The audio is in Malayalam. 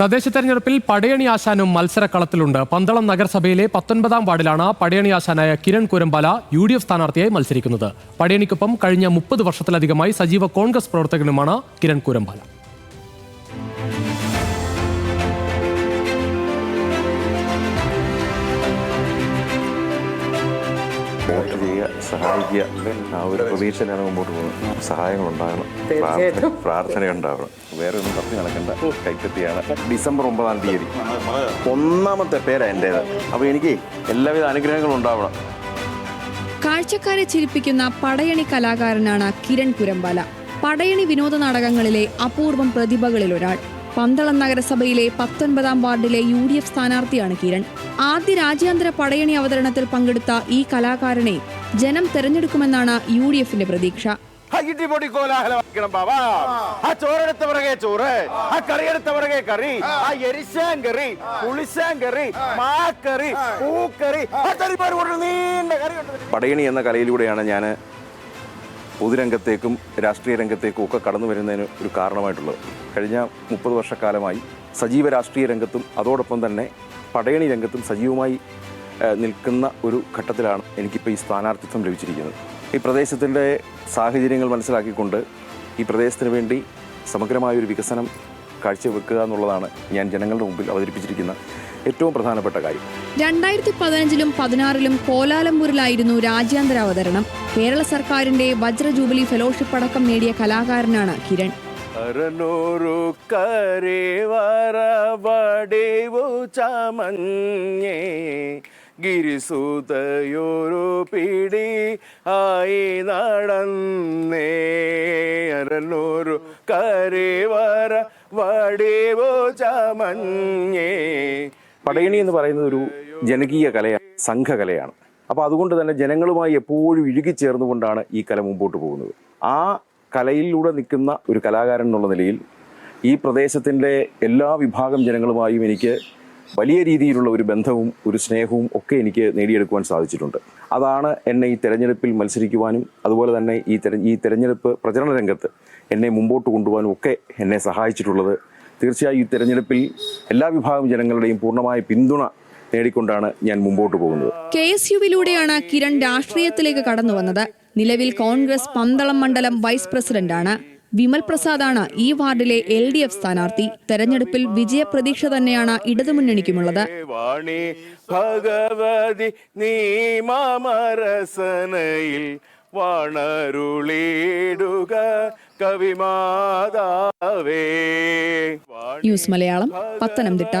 തദ്ദേശ തെരഞ്ഞെടുപ്പിൽ പടയണി ആശാനും മത്സരക്കളത്തിലുണ്ട്. പന്തളം നഗരസഭയിലെ 19-ാം വാർഡിലാണ് പടയണി ആശാനായ കിരൺ കുരമ്പാല UDF സ്ഥാനാർത്ഥിയായി മത്സരിക്കുന്നത്. പടയണിക്കൊപ്പം കഴിഞ്ഞ 30 വർഷത്തിലധികമായി സജീവ കോൺഗ്രസ് പ്രവർത്തകനുമാണ് കിരൺ കുരമ്പാല. സഹായിക്കുക ആ ഒരു പ്രതീക്ഷയിലാണ് മുമ്പോട്ട് പോകുന്നത്. സഹായങ്ങളുണ്ടാകണം, പ്രാർത്ഥനയുണ്ടാവണം, വേറെ ഒന്നും തപ്പി നടക്കേണ്ട. കൈപ്പറ്റിയാണ് ഡിസംബർ 9-ാം തീയതി 1ാമത്തെ പേരാണ് എൻ്റേത്. അപ്പോൾ എനിക്ക് എല്ലാവിധ അനുഗ്രഹങ്ങളും ഉണ്ടാവണം. കാഴ്ചക്കാരെ ചിരിപ്പിക്കുന്ന പടയണി കലാകാരനാണ് കിരൺ കുരമ്പാല. പടയണി വിനോദ നാടകങ്ങളിലെ അപൂർവം പ്രതിഭകളിൽ ഒരാൾ. പന്തളം നഗരസഭയിലെ 19-ാം വാർഡിലെ UDF സ്ഥാനാർത്ഥിയാണ് കിരൺ. ആദ്യ രാജ്യാന്തര പടയണി അവതരണത്തിൽ പങ്കെടുത്ത ഈ കലാകാരനെ ജനം തെരഞ്ഞെടുക്കുമെന്നാണ് UDFന്റെ പ്രതീക്ഷ. പടയണി എന്ന കലയിലൂടെയാണ് ഞാൻ പൊതുരംഗത്തേക്കും രാഷ്ട്രീയ രംഗത്തേക്കും ഒക്കെ കടന്നു വരുന്നതിന് ഒരു കാരണമായിട്ടുള്ളത്. കഴിഞ്ഞ 30 വർഷക്കാലമായി സജീവ രാഷ്ട്രീയ രംഗത്തും അതോടൊപ്പം തന്നെ പടയണി രംഗത്തും സജീവമായി നിൽക്കുന്ന ഒരു ഘട്ടത്തിലാണ് എനിക്കിപ്പോൾ ഈ സ്ഥാനാർത്ഥിത്വം ലഭിച്ചിരിക്കുന്നത്. ഈ പ്രദേശത്തിൻ്റെ സാഹചര്യങ്ങൾ മനസ്സിലാക്കിക്കൊണ്ട് ഈ പ്രദേശത്തിന് വേണ്ടി സമഗ്രമായൊരു വികസനം കാഴ്ചവെക്കുക എന്നുള്ളതാണ് ഞാൻ ജനങ്ങളുടെ മുമ്പിൽ അവതരിപ്പിച്ചിരിക്കുന്ന ഏറ്റവും പ്രധാനപ്പെട്ട കാര്യം. 2015-ലും 2016-ലും കോലാലംപൂരിലായിരുന്നു രാജ്യാന്തര അവതരണം. കേരള സർക്കാരിന്റെ വജ്ര ജൂബിലി ഫെലോഷിപ്പ് അടക്കം നേടിയ കലാകാരനാണ് കിരൺ. ഗിരിസൂതയൊരു പിടി ആയി നടന്നേ അരനൂരു കരേവര വടേവോ ചമഞ്ഞേ. പടയണി എന്ന് പറയുന്നത് ഒരു ജനകീയ കലയാണ്, സംഘകലയാണ്. അപ്പോൾ അതുകൊണ്ട് തന്നെ ജനങ്ങളുമായി എപ്പോഴും ഇഴുകിച്ചേർന്നുകൊണ്ടാണ് ഈ കല മുമ്പോട്ട് പോകുന്നത്. ആ കലയിലൂടെ നിൽക്കുന്ന ഒരു കലാകാരൻ എന്നുള്ള നിലയിൽ ഈ പ്രദേശത്തിൻ്റെ എല്ലാ വിഭാഗം ജനങ്ങളുമായും എനിക്ക് വലിയ രീതിയിലുള്ള ഒരു ബന്ധവും ഒരു സ്നേഹവും ഒക്കെ എനിക്ക് നേടിയെടുക്കുവാൻ സാധിച്ചിട്ടുണ്ട്. അതാണ് എന്നെ ഈ തെരഞ്ഞെടുപ്പിൽ മത്സരിക്കുവാനും അതുപോലെ തന്നെ ഈ തെരഞ്ഞെടുപ്പ് പ്രചരണ രംഗത്ത് എന്നെ മുമ്പോട്ട് കൊണ്ടുപോകാനും ഒക്കെ എന്നെ സഹായിച്ചിട്ടുള്ളത്. തീർച്ചയായും ഈ തെരഞ്ഞെടുപ്പിൽ എല്ലാ വിഭാഗം ജനങ്ങളുടെയും പൂർണ്ണമായ പിന്തുണ നേടിക്കൊണ്ടാണ് ഞാൻ മുമ്പോട്ട് പോകുന്നത്. KSUവിലൂടെയാണ് കിരൺ രാഷ്ട്രീയത്തിലേക്ക് കടന്നു വന്നത്. നിലവിൽ കോൺഗ്രസ് പന്തളം മണ്ഡലം വൈസ് പ്രസിഡന്റാണ്. വിമൽ പ്രസാദാണ് ഈ വാർഡിലെ LDF സ്ഥാനാർത്ഥി. തെരഞ്ഞെടുപ്പിൽ വിജയപ്രതീക്ഷ തന്നെയാണ് ഇടതുമുന്നണിക്കുമുള്ളത്. ഭഗവതി ന്യൂസ് മലയാളം, പത്തനംതിട്ട.